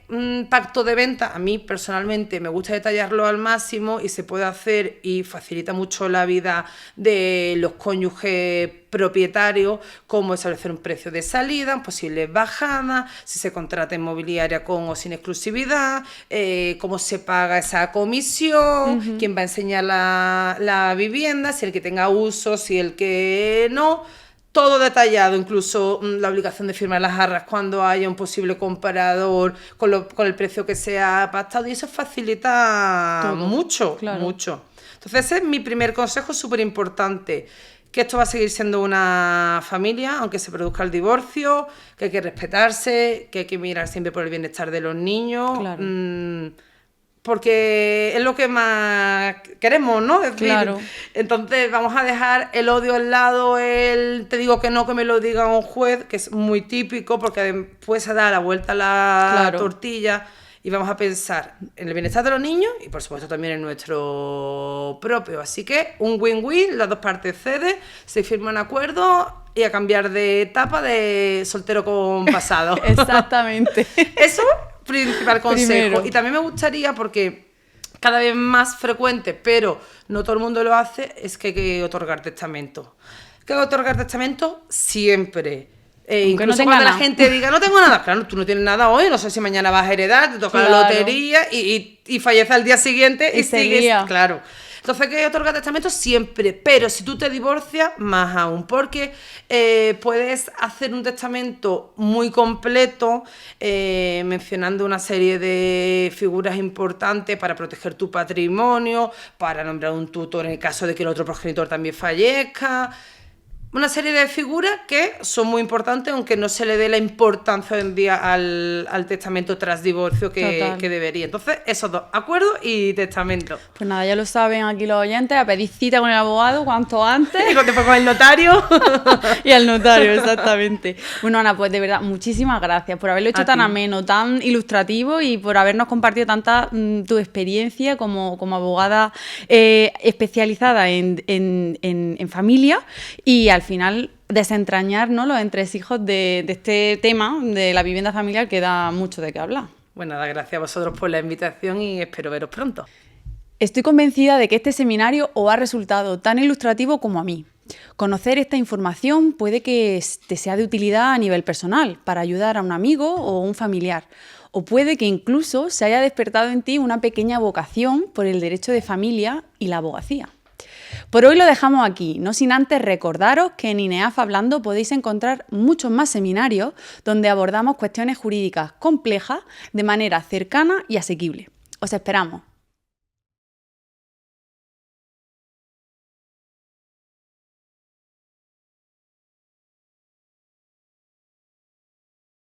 pacto de venta, a mí personalmente me gusta detallarlo al máximo y se puede hacer y facilita mucho la vida de los cónyuges propietarios, como establecer un precio de salida, posibles bajadas, si se contrata inmobiliaria con o sin exclusividad, cómo se paga esa comisión, quién va a enseñar la vivienda, si el que tenga uso, si el que no, todo detallado, incluso la obligación de firmar las arras cuando haya un posible comprador con el precio que se ha pactado, y eso facilita todo, mucho. Entonces ese es mi primer consejo, súper importante. Que esto va a seguir siendo una familia, aunque se produzca el divorcio, que hay que respetarse, que hay que mirar siempre por el bienestar de los niños, porque es lo que más queremos, ¿no? Es decir, entonces vamos a dejar el odio al lado, te digo que no, que me lo diga un juez, que es muy típico, porque después se da la vuelta a la tortilla. Y vamos a pensar en el bienestar de los niños y, por supuesto, también en nuestro propio. Así que un win-win, las dos partes ceden, se firma un acuerdo y a cambiar de etapa de soltero con pasado. Exactamente. Eso, principal consejo. Primero. Y también me gustaría, porque cada vez más frecuente, pero no todo el mundo lo hace, es que hay que otorgar testamento. ¿Qué hay que otorgar testamento? Siempre. Incluso cuando la gente diga, no tengo nada, claro, tú no tienes nada hoy, no sé si mañana vas a heredar, te toca la lotería y fallece al día siguiente y sigues, claro. Entonces, ¿qué otorga testamento? Siempre, pero si tú te divorcias, más aún, porque puedes hacer un testamento muy completo, mencionando una serie de figuras importantes para proteger tu patrimonio, para nombrar un tutor en el caso de que el otro progenitor también fallezca. Una serie de figuras que son muy importantes, aunque no se le dé la importancia hoy en día al testamento tras divorcio que debería. Entonces, esos dos, acuerdo y testamento. Pues nada, ya lo saben aquí los oyentes, a pedir cita con el abogado cuanto antes. Y después con el notario. Y al notario, exactamente. Bueno, Ana, pues de verdad, muchísimas gracias por haberlo hecho tan ameno, tan ilustrativo y por habernos compartido tanta tu experiencia como abogada especializada en familia y al final desentrañar, ¿no?, los entresijos de este tema de la vivienda familiar que da mucho de qué hablar. Bueno, nada, gracias a vosotros por la invitación y espero veros pronto. Estoy convencida de que este seminario os ha resultado tan ilustrativo como a mí. Conocer esta información puede que te sea de utilidad a nivel personal, para ayudar a un amigo o un familiar. O puede que incluso se haya despertado en ti una pequeña vocación por el derecho de familia y la abogacía. Por hoy lo dejamos aquí, no sin antes recordaros que en INEAF Hablando podéis encontrar muchos más seminarios donde abordamos cuestiones jurídicas complejas de manera cercana y asequible. Os esperamos.